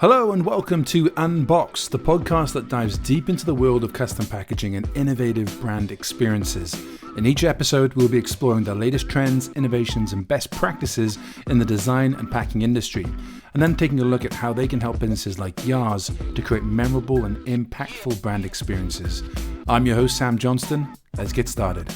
Hello and welcome to Unboxed, the podcast that dives deep into the world of custom packaging and innovative brand experiences. In each episode, we'll be exploring the latest trends, innovations, and best practices in the design and packing industry, and then taking a look at how they can help businesses like yours to create memorable and impactful brand experiences. I'm your host, Sam Johnston. Let's get started.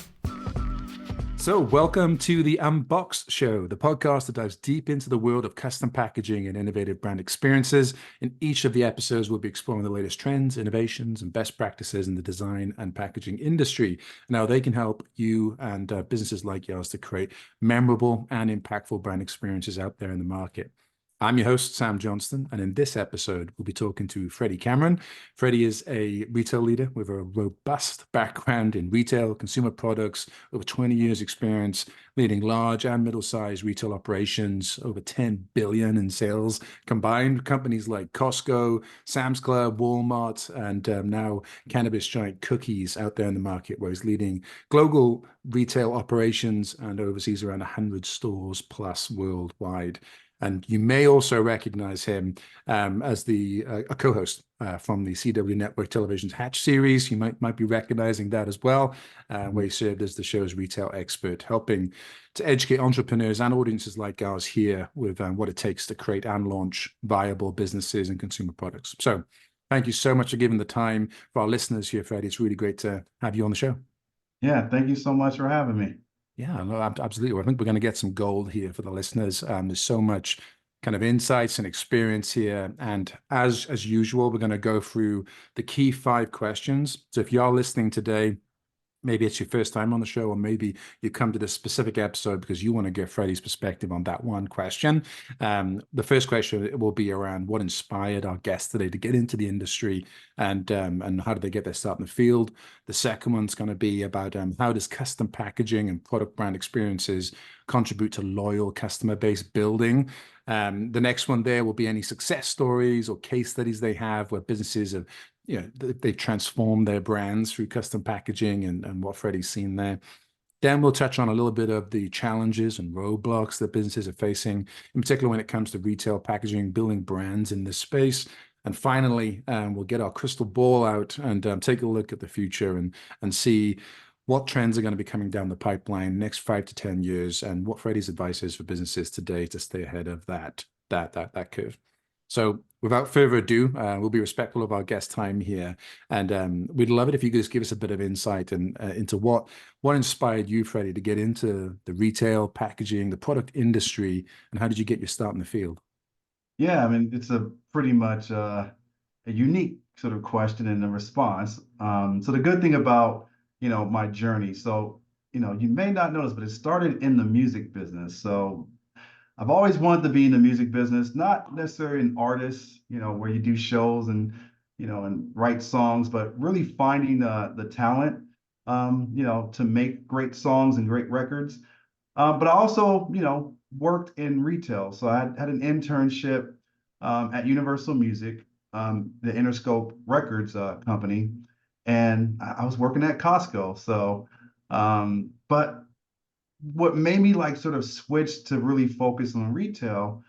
So, welcome to the Unboxed Show, the podcast that dives deep into the world of custom packaging and innovative brand experiences. In each of the episodes, we'll be exploring the latest trends, innovations, and best practices in the design and packaging industry, and how they can help you and businesses like yours to create memorable and impactful brand experiences out there in the market. I'm your host, Sam Johnston, and in this episode, we'll be talking to Freddy Cameron. Freddy is a retail leader with a robust background in retail, consumer products, over 20 years experience, leading large and middle-sized retail operations, over 10 billion in sales combined. Companies like Costco, Sam's Club, Walmart, and now cannabis giant Cookies out there in the market, where he's leading global retail operations and oversees around 100 stores plus worldwide. And you may also recognize him as a co-host from the CW Network Television's Hatch series. You might be recognizing that as well, where he served as the show's retail expert, helping to educate entrepreneurs and audiences like ours here with what it takes to create and launch viable businesses and consumer products. So thank you so much for giving the time for our listeners here, Freddie. It's really great to have you on the show. Yeah, thank you so much for having me. Yeah, no, absolutely. I think we're going to get some gold here for the listeners. There's so much kind of insights and experience here. And as usual, we're going to go through the key 5 questions. So if you are listening today, maybe it's your first time on the show, or maybe you come to this specific episode because you want to get Freddie's perspective on that one question. The first question will be around what inspired our guest today to get into the industry, and how did they get their start in the field. The second one's going to be about how does custom packaging and product brand experiences contribute to loyal customer base building. The next one there will be any success stories or case studies they have where businesses have they transform their brands through custom packaging and what Freddie's seen there. Then we'll touch on a little bit of the challenges and roadblocks that businesses are facing, in particular when it comes to retail packaging, building brands in this space. And finally, we'll get our crystal ball out and take a look at the future and see what trends are going to be coming down the pipeline next 5 to 10 years, and what Freddie's advice is for businesses today to stay ahead of that curve. So without further ado, we'll be respectful of our guest time here, and we'd love it if you could just give us a bit of insight into what inspired you, Freddie, to get into the retail packaging, the product industry, and how did you get your start in the field? Yeah, I mean, it's a pretty much a unique sort of question and a response. So the good thing about, my journey, so, you may not notice, but it started in the music business. So I've always wanted to be in the music business, not necessarily an artist, where you do shows and write songs, but really finding the talent, to make great songs and great records. But I also, worked in retail. So I had an internship at Universal Music, the Interscope Records company, and I was working at Costco. So, but what made me like sort of switch to really focus on retail,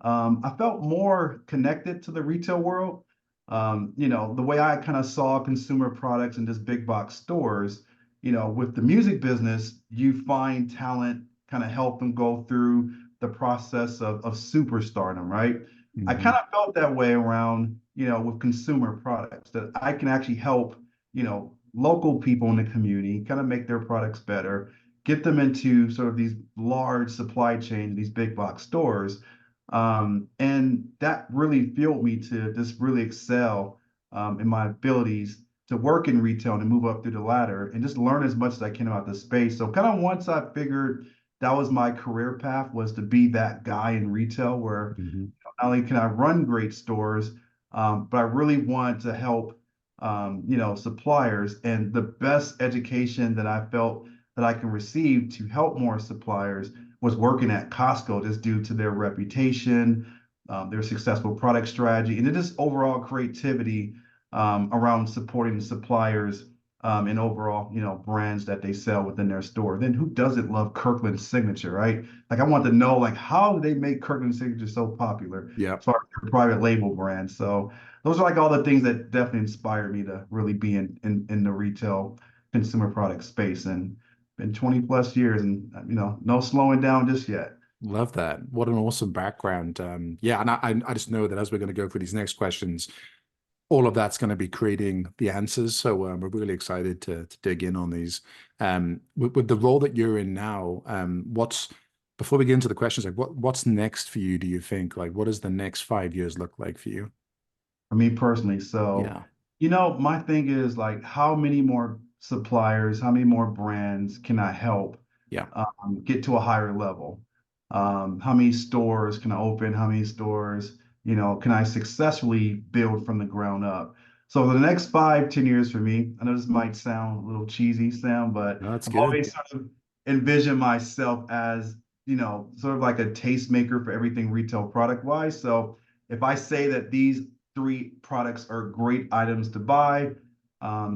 I felt more connected to the retail world. The way I kind of saw consumer products in just big box stores, with the music business, you find talent, kind of help them go through the process of superstardom, right? Mm-hmm. I kind of felt that way around, with consumer products, that I can actually help, local people in the community kind of make their products better, get them into sort of these large supply chains, these big box stores. And that really fueled me to just really excel in my abilities to work in retail and to move up through the ladder and just learn as much as I can about the space. So kind of once I figured that was my career path, was to be that guy in retail where Mm-hmm. not only can I run great stores, but I really want to help, suppliers. And the best education that I felt that I can receive to help more suppliers was working at Costco, just due to their reputation, their successful product strategy, and just overall creativity around supporting the suppliers and overall, brands that they sell within their store. Then who doesn't love Kirkland's signature, right? Like I want to know, like, how do they make Kirkland's signature so popular Yeah. as far as their private label brand? So those are like all the things that definitely inspired me to really be in the retail consumer product space, and been 20 plus years, and no slowing down just yet. Love that. What an awesome background. Yeah, and I just know that as we're going to go through these next questions, all of that's going to be creating the answers. So we're really excited to dig in on these. With the role that you're in now, what's before we get into the questions, like what's next for you, do you think? Like what does the next 5 years look like for you? For me personally. So, Yeah. my thing is like, how many more suppliers, how many more brands can I help Yeah. get to a higher level? How many stores can I open? How many stores, can I successfully build from the ground up? So the next 5, 10 years for me, I know this might sound a little cheesy, Sam, but No, that's I've good. always sort of envisioned myself as, sort of like a tastemaker for everything retail product wise. So if I say that these 3 products are great items to buy,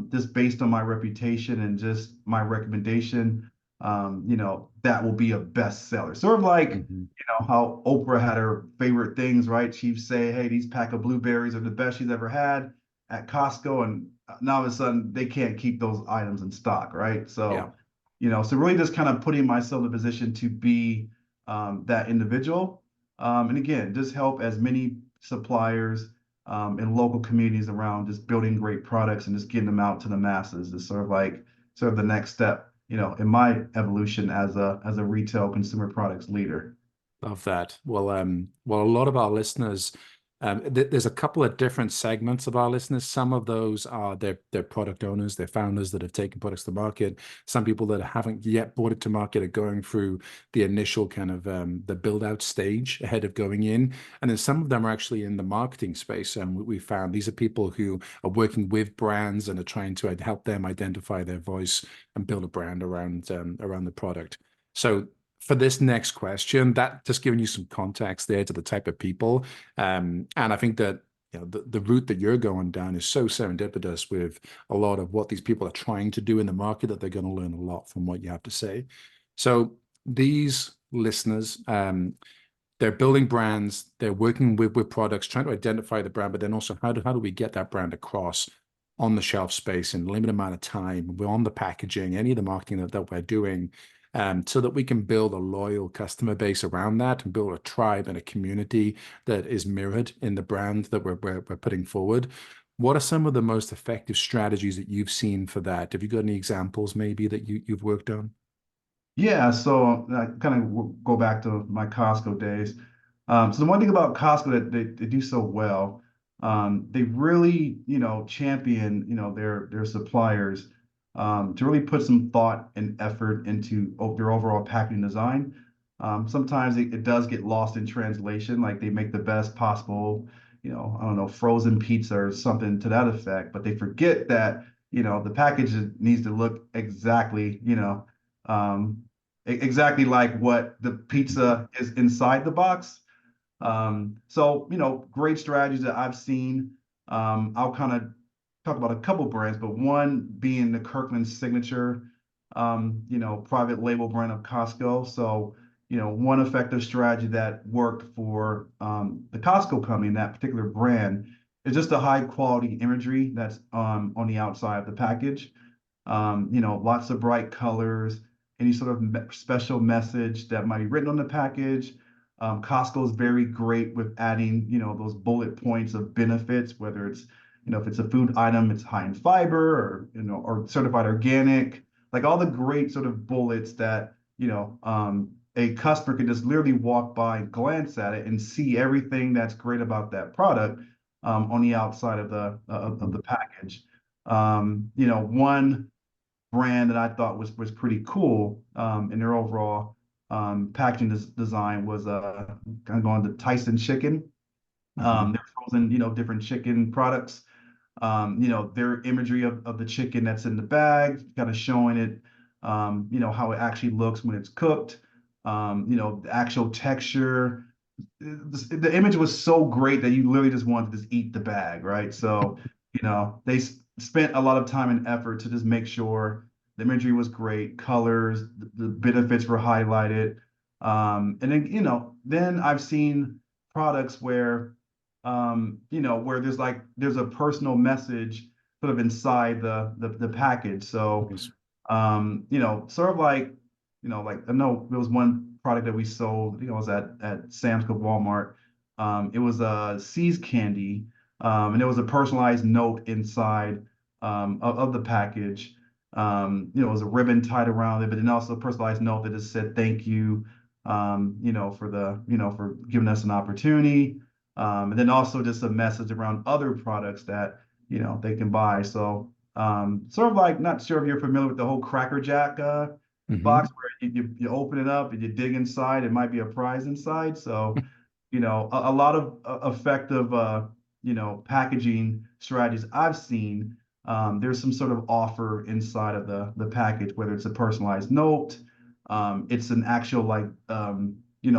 just based on my reputation and just my recommendation, that will be a bestseller. Sort of like, Mhm. how Oprah had her favorite things, right? She'd say, hey, these pack of blueberries are the best she's ever had at Costco. And now all of a sudden they can't keep those items in stock, right? Yeah. So really just kind of putting myself in a position to be that individual. And again, just help as many suppliers in local communities around just building great products and just getting them out to the masses is sort of the next step, in my evolution as a retail consumer products leader. Love that. Well, a lot of our listeners, there's a couple of different segments of our listeners. Some of those are they're product owners, they're founders that have taken products to market. Some people that haven't yet brought it to market are going through the initial kind of the build out stage ahead of going in, and then some of them are actually in the marketing space. And we found these are people who are working with brands and are trying to help them identify their voice and build a brand around the product. So for this next question, that just giving you some context there to the type of people. And I think that the route that you're going down is so serendipitous with a lot of what these people are trying to do in the market that they're going to learn a lot from what you have to say. So these listeners, they're building brands, they're working with products, trying to identify the brand, but then also how do we get that brand across on the shelf space in a limited amount of time? We're on the packaging, any of the marketing that we're doing, so that we can build a loyal customer base around that and build a tribe and a community that is mirrored in the brand that we're putting forward. What are some of the most effective strategies that you've seen for that? Have you got any examples maybe that you've worked on? Yeah, so I kind of go back to my Costco days. So the one thing about Costco that they do so well, they really, champion, their suppliers, to really put some thought and effort into their overall packaging design. Sometimes it does get lost in translation, like they make the best possible, I don't know, frozen pizza or something to that effect, but they forget that, the package needs to look exactly, um, exactly like what the pizza is inside the box. So, great strategies that I've seen. I'll kind of talk about a couple brands, but one being the Kirkland Signature, private label brand of Costco. So, one effective strategy that worked for the Costco company, that particular brand, is just the high quality imagery that's on the outside of the package. Lots of bright colors, any sort of special message that might be written on the package. Costco is very great with adding, those bullet points of benefits, whether it's, if it's a food item, it's high in fiber or certified organic, like all the great sort of bullets that, a customer can just literally walk by, glance at it, and see everything that's great about that product on the outside of the package. One brand that I thought was pretty cool in their overall packaging design was kind of going to Tyson Chicken. Mhm. They're frozen, different chicken products. Their imagery of the chicken that's in the bag, kind of showing it, how it actually looks when it's cooked. The actual texture. The image was so great that you literally just wanted to just eat the bag, right? So, they spent a lot of time and effort to just make sure the imagery was great, colors, the benefits were highlighted. And then, then I've seen products where, where there's a personal message sort of inside the package. So, Nice. sort of like, like I know there was one product that we sold, I think it was at Sam's Club Walmart. It was a Seas candy, and there was a personalized note inside of the package. It was a ribbon tied around it, but then also a personalized note that just said thank you, for giving us an opportunity. And then also just a message around other products that, they can buy. So sort of like, not sure if you're familiar with the whole Cracker Jack box Hmm. where you open it up and you dig inside, it might be a prize inside. So, a lot of effective, packaging strategies I've seen. There's some sort of offer inside of the package, whether it's a personalized note, it's an actual like,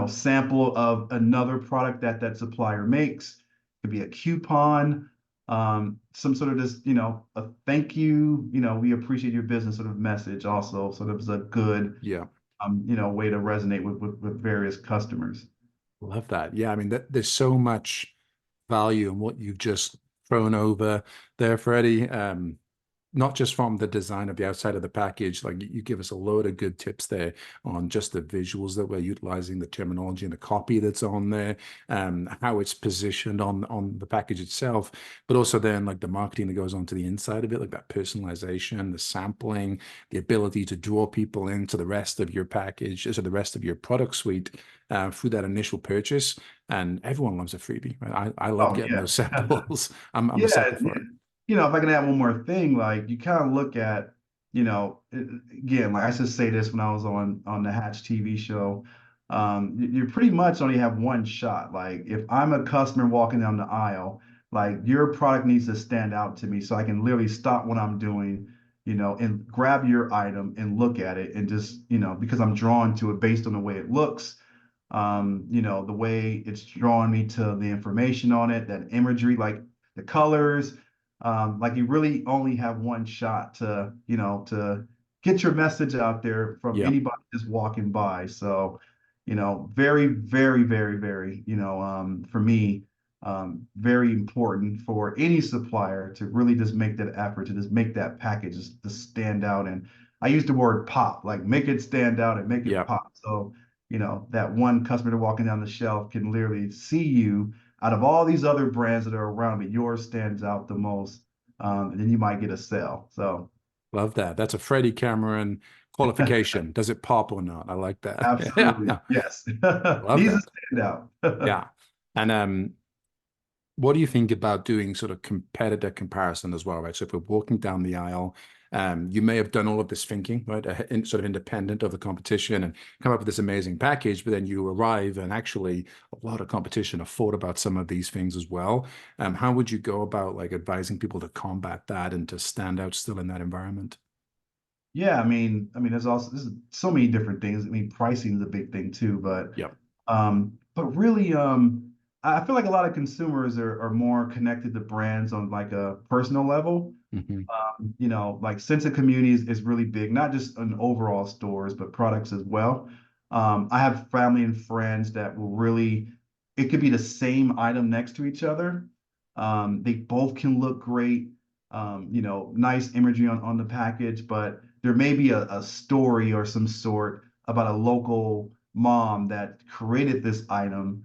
sample of another product that supplier makes. It could be a coupon, some sort of just, a thank you, we appreciate your business sort of message also sort of is a good, Yeah. way to resonate with various customers. Love that. Yeah, I mean, there's so much value in what you've just thrown over there, Freddie. Not just from the design of the outside of the package, like you give us a load of good tips there on just the visuals that we're utilizing, the terminology and the copy that's on there, how it's positioned on the package itself, but also then like the marketing that goes on to the inside of it, like that personalization, the sampling, the ability to draw people into the rest of your package, so the rest of your product suite through that initial purchase. And everyone loves a freebie, right? I love Oh getting yeah. those samples. I'm a Yeah, sucker for it. if I can add one more thing, like you kind of look at, again, like I should say this when I was on the Hatch TV show, you pretty much only have one shot. Like if I'm a customer walking down the aisle, like your product needs to stand out to me so I can literally stop what I'm doing, and grab your item and look at it and just, because I'm drawn to it based on the way it looks, the way it's drawing me to the information on it, that imagery, like the colors, like you really only have one shot to get your message out there from Yeah. anybody just walking by. So, very, very, very, very, for me, very important for any supplier to really just make that effort to just make that package just to stand out. And I use the word pop, like make it stand out and make it Yeah. pop. So, that one customer walking down the shelf can literally see you out of all these other brands that are around, but yours stands out the most. And then you might get a sale. So Love that. That's a Freddie Cameron qualification. Does it pop or not? I like that. Yeah, absolutely, yeah. yes. Love Needs to that. stand out. Yeah. And what do you think about doing sort of competitor comparison as well, right? So if we're walking down the aisle, you may have done all of this thinking, right, sort of independent of the competition and come up with this amazing package, but then you arrive and actually a lot of competition have thought about some of these things as well. How would you go about like advising people to combat that and to stand out still in that environment? Yeah, there's so many different things. I mean, pricing is a big thing too, Yep. but really, I feel like a lot of consumers are more connected to brands on like a personal level. Hmm. Like sense of community is really big, not just in overall stores, but products as well. I have family and friends that will really, it could be the same item next to each other. They both can look great, nice imagery on the package, but there may be a story or some sort about a local mom that created this item,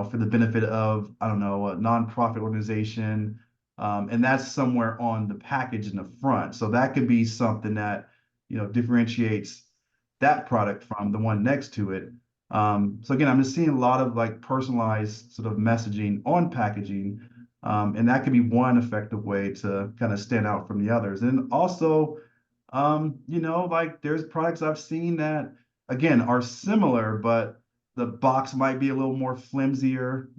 for the benefit of, I don't know, a nonprofit organization, and that's somewhere on the package in the front. So that could be something that, differentiates that product from the one next to it. So again, I'm just seeing a lot of like personalized sort of messaging on packaging. And that could be one effective way to kind of stand out from the others. And also, like there's products I've seen that again are similar, but the box might be a little more flimsier.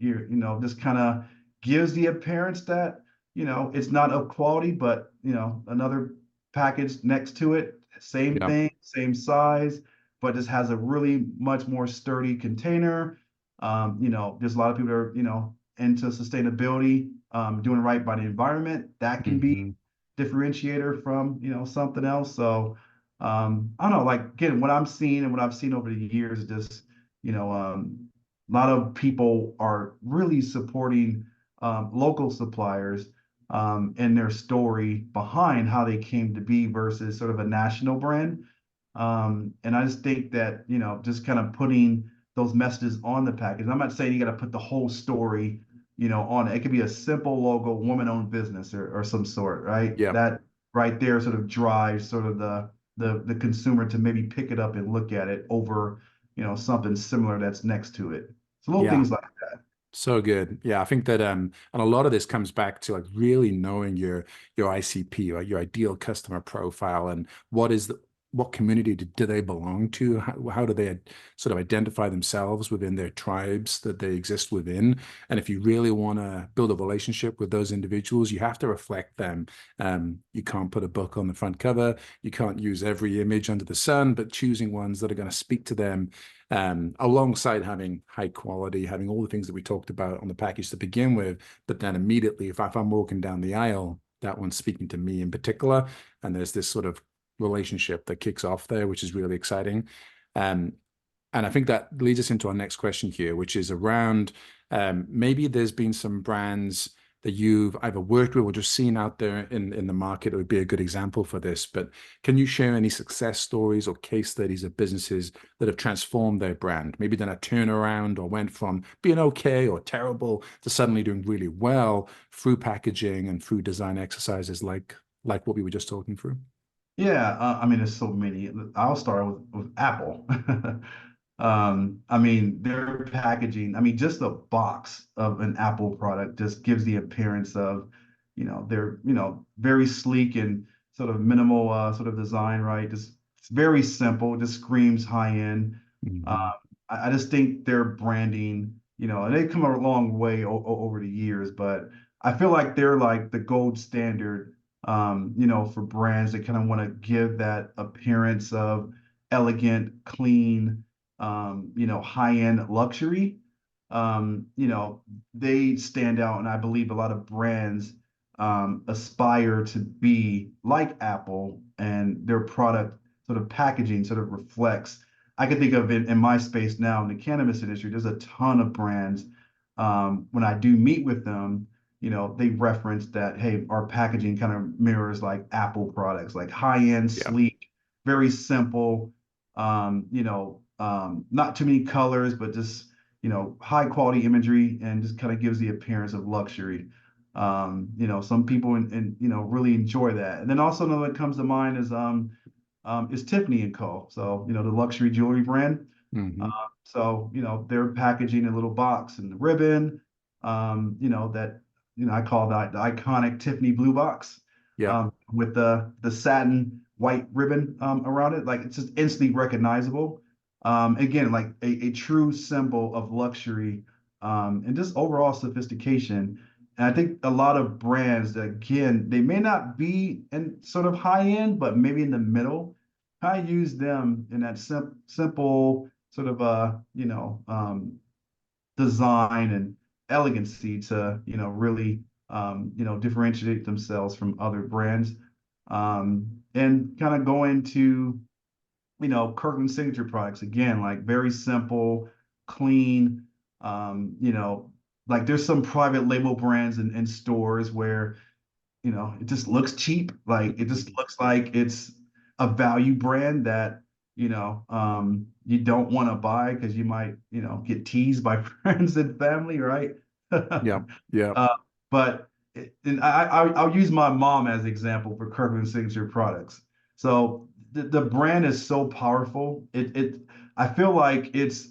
Just kind of gives the appearance that, it's not of quality, but another package next to it, same Yeah. thing, same size, but just has a really much more sturdy container. There's a lot of people that are, into sustainability, doing right by the environment. That can be, Hmm. differentiator from, something else. So I don't know, like again, what I'm seeing and what I've seen over the years, just, a lot of people are really supporting local suppliers and their story behind how they came to be versus sort of a national brand. And I just think that, just kind of putting those messages on the package. I'm not saying you got to put the whole story, on it. It could be a simple logo, woman-owned business or some sort, right? Yeah. That right there sort of drives sort of the consumer to maybe pick it up and look at it over, something similar that's next to it. So little Yeah. things like So good. Yeah, I think that and a lot of this comes back to like really knowing your ICP, right? Your ideal customer profile, and what community do they belong to? How do they sort of identify themselves within their tribes that they exist within? And if you really want to build a relationship with those individuals, you have to reflect them. You can't put a book on the front cover. You can't use every image under the sun, but choosing ones that are going to speak to them alongside having high quality, having all the things that we talked about on the package to begin with. But then immediately, if I'm walking down the aisle, that one's speaking to me in particular. And there's this sort of relationship that kicks off there, which is really exciting. Um, and I think that leads us into our next question here, which is around maybe there's been some brands that you've either worked with or just seen out there in the market. It would be a good example for this. But can you share any success stories or case studies of businesses that have transformed their brand? Maybe done a turnaround or went from being okay or terrible to suddenly doing really well through packaging and through design exercises like what we were just talking through. Yeah, I mean, there's so many. I'll start with Apple. I mean, their packaging, I mean, just a box of an Apple product just gives the appearance of, they're, very sleek and sort of minimal sort of design, right? Just it's very simple, just screams high end. Mhm. I just think their branding, and they've come a long way over the years, but I feel like they're like the gold standard for brands that kind of want to give that appearance of elegant, clean, high-end luxury. They stand out, and I believe a lot of brands aspire to be like Apple, and their product sort of packaging sort of reflects. I can think of it in my space now in the cannabis industry. There's a ton of brands. When I do meet with them, they reference that, hey, our packaging kind of mirrors like Apple products, like high-end, Yeah. sleek, very simple, not too many colors, but just, high quality imagery and just kind of gives the appearance of luxury. Some people really enjoy that. And then also another that comes to mind is Tiffany and Co. So, the luxury jewelry brand. Hmm. So, they're packaging a little box and the ribbon, that, I call that the iconic Tiffany blue box, Yeah. with the satin white ribbon, around it. Like it's just instantly recognizable. Again, like a true symbol of luxury, and just overall sophistication. And I think a lot of brands that, again, they may not be in sort of high end, but maybe in the middle, I use them in that simple sort of design and elegancy to really differentiate themselves from other brands, and kind of go into Kirkland signature products again, like very simple, clean, like there's some private label brands in stores where it just looks cheap. Like it just looks like it's a value brand that, you don't want to buy because you might, get teased by friends and family, right? Yeah. Yeah. Uh, but and I'll use my mom as an example for Kirkland Signature products. So the brand is so powerful. I feel like it's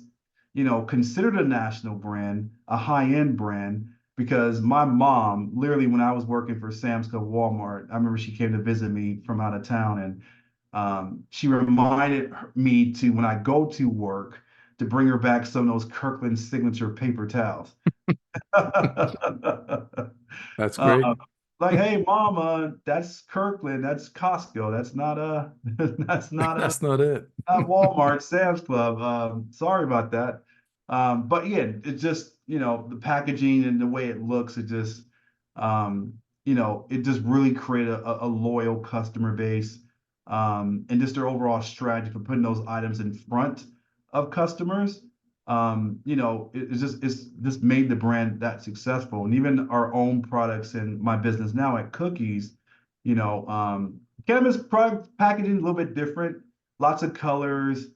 considered a national brand, a high-end brand, because my mom, literally when I was working for Sam's Club Walmart, I remember she came to visit me from out of town, and she reminded me to, when I go to work, to bring her back some of those Kirkland signature paper towels. That's Uh, great. like, hey, mama, that's Kirkland, that's Costco, that's not that's That's not it. not Walmart, Sam's Club. Sorry about that. But yeah, it's just, the packaging and the way it looks, it just, it just really created a loyal customer base, and just their overall strategy for putting those items in front of customers. It's just made the brand that successful. And even our own products in my business now at Cookies, cannabis product packaging is a little bit different, lots of colors.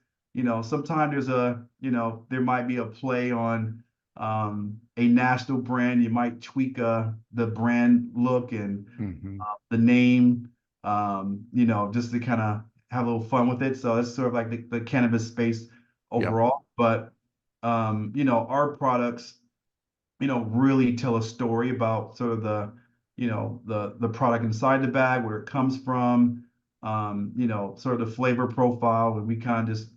Sometimes there might be a play on a national brand. You might tweak the brand look and Hmm. the name, just to kind of have a little fun with it. So it's sort of like the cannabis space Yep. overall. But our products, really tell a story about sort of the product inside the bag, where it comes from, sort of the flavor profile, and we kind of just,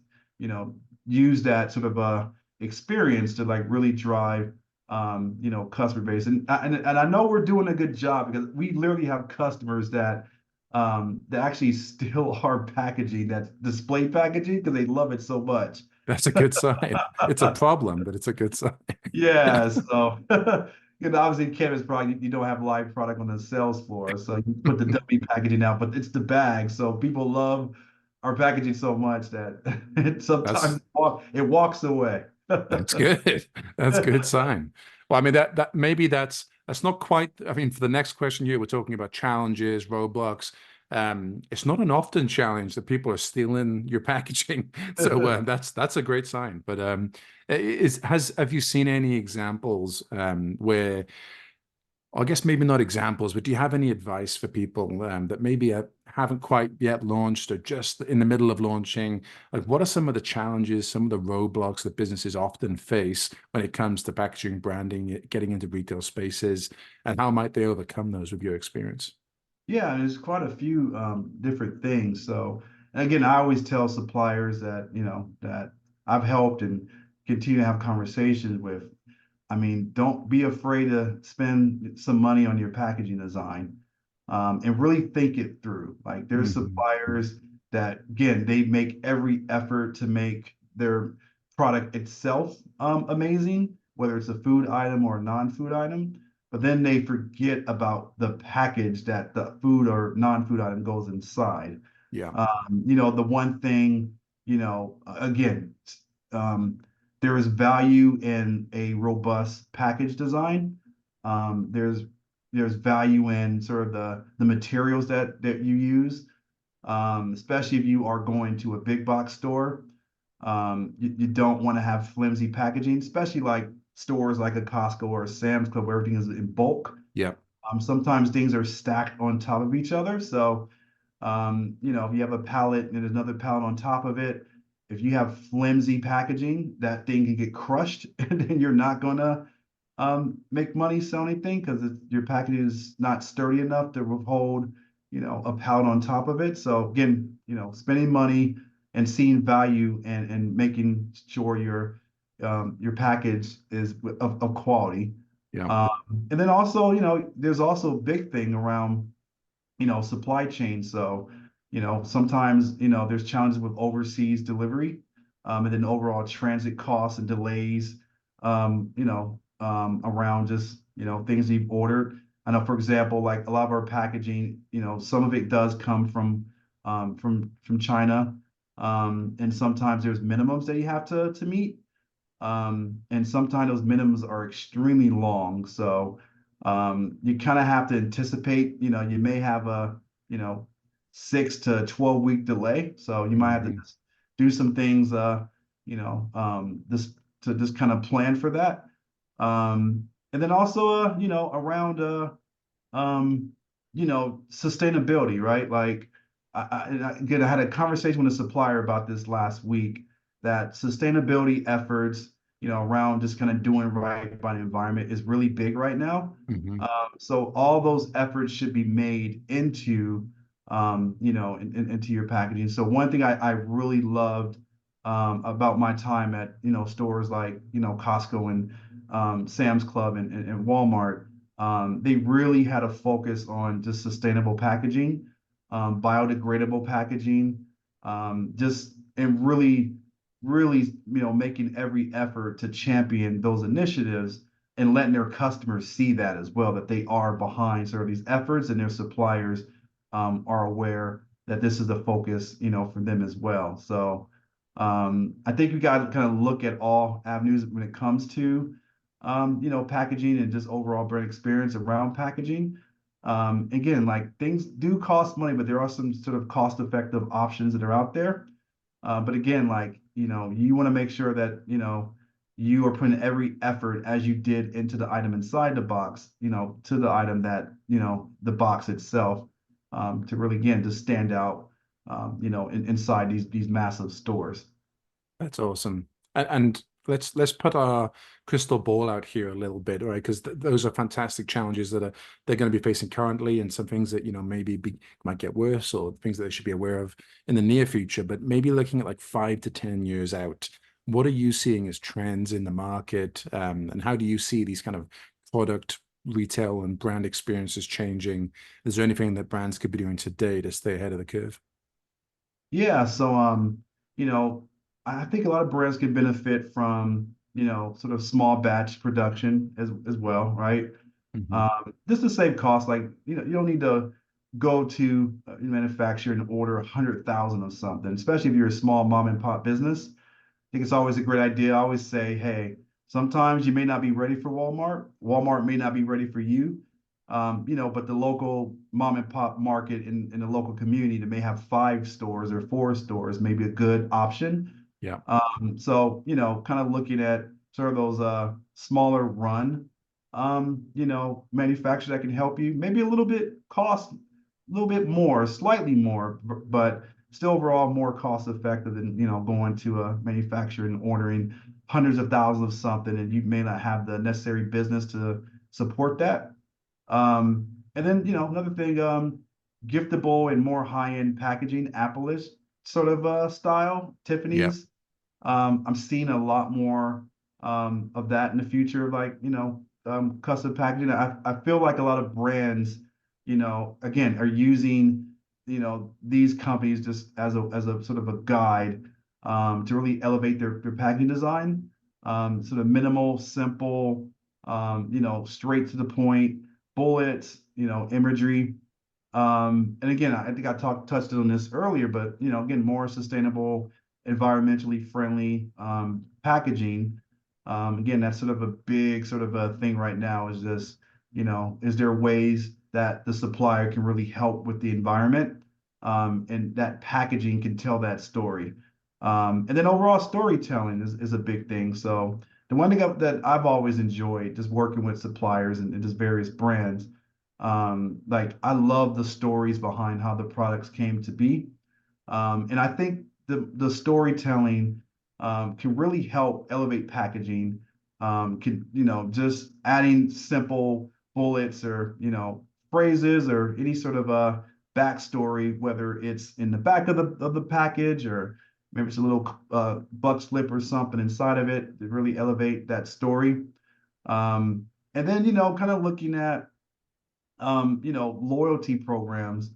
use that sort of experience to like really drive customer base. And I know we're doing a good job because we literally have customers that actually steal our packaging, that's display packaging, because they love it so much. That's a good sign. It's a problem, but it's a good sign. Yeah, so obviously cannabis product, you don't have live product on the sales floor, so you put the dummy packaging out, but it's the bag. So people love our packaging so much that it sometimes That's it walks away. That's good. That's a good sign. Well, I mean that maybe that's not quite. I mean, for the next question here, we're talking about challenges, roadblocks. It's not an often challenge that people are stealing your packaging, so that's a great sign. But have you seen any examples where I guess maybe not examples, but do you have any advice for people that maybe haven't quite yet launched or just in the middle of launching? Like, what are some of the challenges, some of the roadblocks that businesses often face when it comes to packaging, branding, getting into retail spaces, and how might they overcome those with your experience? Yeah, there's quite a few different things. So, and again, I always tell suppliers that, that I've helped and continue to have conversations with. I mean, don't be afraid to spend some money on your packaging design, and really think it through. Like there's Hmm. suppliers that, again, they make every effort to make their product itself amazing, whether it's a food item or a non-food item. But then they forget about the package that the food or non-food item goes inside. Yeah. The one thing, again, um, there is value in a robust package design. There's value in sort of the materials that you use, especially if you are going to a big box store. You don't want to have flimsy packaging, especially like stores like a Costco or a Sam's Club where everything is in bulk. Yeah. Sometimes things are stacked on top of each other. So, if you have a pallet and another pallet on top of it, if you have flimsy packaging, that thing can get crushed, and then you're not gonna make money sell anything because your packaging is not sturdy enough to withhold, a pallet on top of it. So again, spending money and seeing value and making sure your package is of quality. Yeah. Um, and then also, there's also a big thing around, supply chain. So, sometimes, there's challenges with overseas delivery, and then overall transit costs and delays, around just, things you've ordered. I know, for example, like a lot of our packaging, some of it does come from China. And sometimes there's minimums that you have to meet. And sometimes those minimums are extremely long. So you kind of have to anticipate, you may have a, 6 to 12 week delay. So you might have to Hmm. just do some things, just to just kind of plan for that. And then also, around, um, sustainability, right? Like, again, I had a conversation with a supplier about this last week, that sustainability efforts, around just kind of doing right by the environment is really big right now. Hmm. So all those efforts should be made into, into your packaging. So one thing I really loved about my time at, stores like, Costco and Sam's Club and Walmart, they really had a focus on just sustainable packaging, biodegradable packaging, just and really, really, making every effort to champion those initiatives. and letting their customers see that as well, that they are behind sort of these efforts and their suppliers are aware that this is a focus, for them as well. So I think we got to kind of look at all avenues when it comes to, packaging and just overall brand experience around packaging. Again, like things do cost money, but there are some sort of cost-effective options that are out there. But again, like, you want to make sure that, you are putting every effort as you did into the item inside the box, to the item that, the box itself, to really, again, to stand out, inside these massive stores. That's awesome. And let's put our crystal ball out here a little bit, right? Because those are fantastic challenges that they're going to be facing currently, and some things that maybe might get worse, or things that they should be aware of in the near future. But maybe looking at like 5 to 10 years out, what are you seeing as trends in the market, and how do you see these kind of product retail and brand experiences changing? Is there anything that brands could be doing today to stay ahead of the curve? Yeah, so you know, I think a lot of brands can benefit from, sort of small batch production as well, right? Hmm. Just to save costs, like, you don't need to go to a manufacturer and order 100,000 of something, especially if you're a small mom and pop business. Think it's always a great idea. I always say, hey, sometimes you may not be ready for Walmart. Walmart may not be ready for you. But the local mom and pop market in the local community that may have 5 stores or 4 stores may be a good option. Yeah. So, kind of looking at sort of those smaller run, manufacturers that can help you, maybe a little bit more, slightly more, but still overall more cost effective than, going to a manufacturer and ordering hundreds of thousands of something, and you may not have the necessary business to support that. And then, another thing, giftable and more high-end packaging, Apple-ish sort of style, Yeah. Tiffany's. I'm seeing a lot more of that in the future, like, custom packaging. I feel like a lot of brands, again, are using, these companies just as a sort of a guide to really elevate their packaging design. Sort of minimal, simple, straight to the point, bullets, imagery. And again, I think I touched on this earlier, but again, more sustainable, environmentally friendly packaging. Again, that's sort of a big sort of a thing right now. Is this, is there ways that the supplier can really help with the environment, and that packaging can tell that story. And then overall storytelling is a big thing. So the one thing that I've always enjoyed just working with suppliers and just various brands, like I love the stories behind how the products came to be. And I think the storytelling can really help elevate packaging. Can, just adding simple bullets or, phrases or any sort of a backstory, whether it's in the back of the package or maybe it's a little buck slip or something inside of it to really elevate that story. And then, kind of looking at loyalty programs,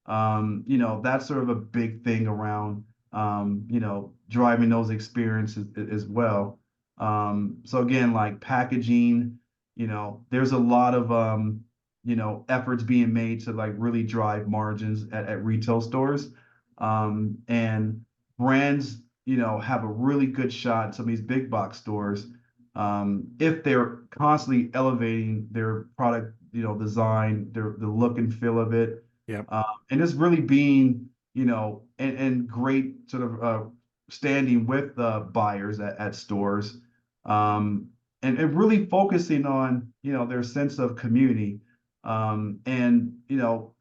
that's sort of a big thing around, driving those experiences as well. So again, like packaging, there's a lot of, efforts being made to like really drive margins at retail stores. And brands, have a really good shot at some of these big box stores, if they're constantly elevating their product, design, the look and feel of it, Yeah. and just really being, and great sort of standing with the buyers at stores, and really focusing on, their sense of community, and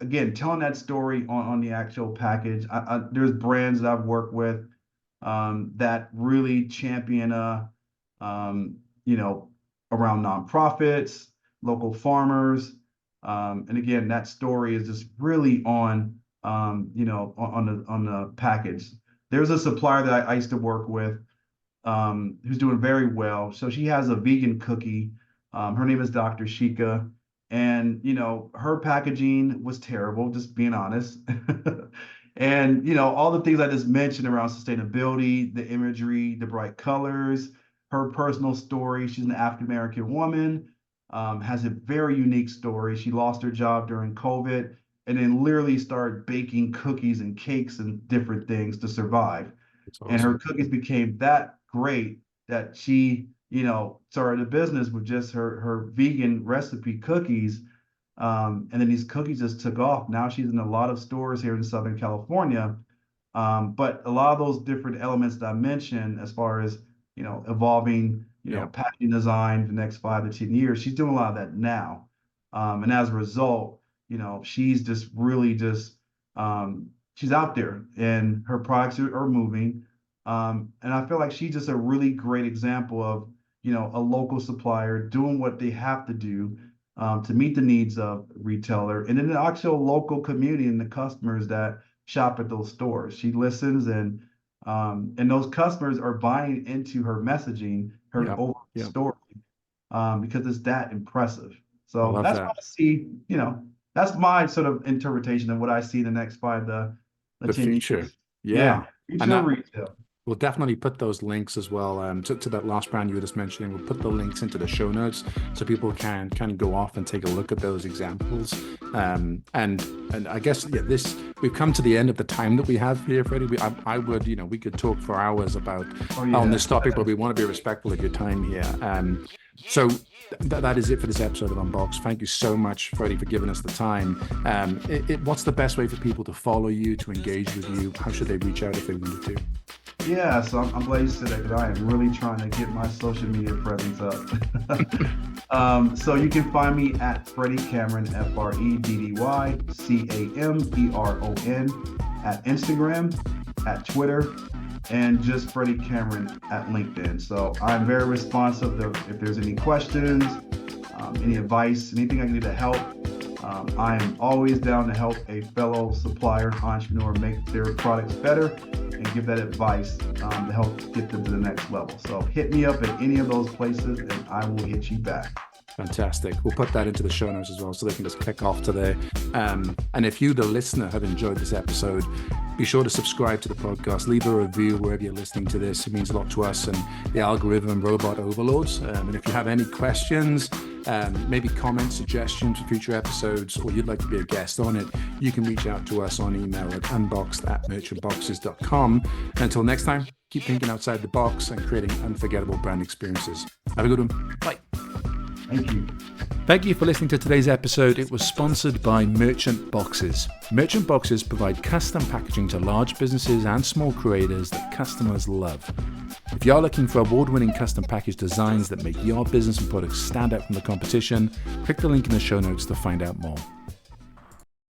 again, telling that story on the actual package. There's brands that I've worked with that really champion um, you know, around nonprofits, local farmers. And again, that story is just really on, on the package. There's a supplier that I used to work with, who's doing very well. So she has a vegan cookie. Her name is Dr. Shika. And, her packaging was terrible, just being honest. And, all the things I just mentioned around sustainability, the imagery, the bright colors, her personal story. She's an African American woman, has a very unique story. She lost her job during COVID and then literally started baking cookies and cakes and different things to survive. It's And her awesome. cookies became that great that she, started a business with just her vegan recipe cookies. And then these cookies just took off. Now she's in a lot of stores here in Southern California. But a lot of those different elements that I mentioned, as far as, evolving, Yeah. packaging design for the next 5 to 10 years, she's doing a lot of that now. And as a result, she's just really she's out there and her products are moving. And I feel like she's just a really great example of, a local supplier doing what they have to do to meet the needs of the retailer and then the actual local community and the customers that shop at those stores. She listens and those customers are buying into her messaging, her Yeah. overall Yeah. story, because it's that impressive. I So love that's what that. I see, that's my sort of interpretation of what I see in the next the The 10 future. years. Yeah. Yeah, And future of that retail. we'll definitely put those links as well to that last brand you were just mentioning. We'll put the links into the show notes so people can kind of go off and take a look at those examples. And I guess we've come to the end of the time that we have here, Freddie. I would we could talk for hours about Oh on yeah. this topic, but we want to be respectful of your time here. So that is it for this episode of Unboxed. Thank you so much, Freddie, for giving us the time. What's the best way for people to follow you, to engage with you? How should they reach out if they wanted to? Yeah, so I'm glad you said that because I am really trying to get my social media presence up. So you can find me at Freddy Cameron, FreddyCameron, at Instagram, at Twitter, and just Freddy Cameron at LinkedIn. So I'm very responsive if there's any questions, any advice, anything I can do to help. I am always down to help a fellow supplier, entrepreneur make their products better and give that advice to help get them to the next level. So hit me up at any of those places and I will hit you back. Fantastic. We'll put that into the show notes as well so they can just click off to there. And if you, the listener, have enjoyed this episode, be sure to subscribe to the podcast, leave a review wherever you're listening to this. It means a lot to us and the algorithm robot overlords. And if you have any questions, maybe comments, suggestions for future episodes, or you'd like to be a guest on it, you can reach out to us on email at unboxed@merchantboxes.com. And until next time, keep thinking outside the box and creating unforgettable brand experiences. Have a good one. Bye. Thank you. Thank you for listening to today's episode. It was sponsored by Merchant Boxes. Merchant Boxes provide custom packaging to large businesses and small creators that customers love. If you're looking for award-winning custom package designs that make your business and products stand out from the competition, click the link in the show notes to find out more.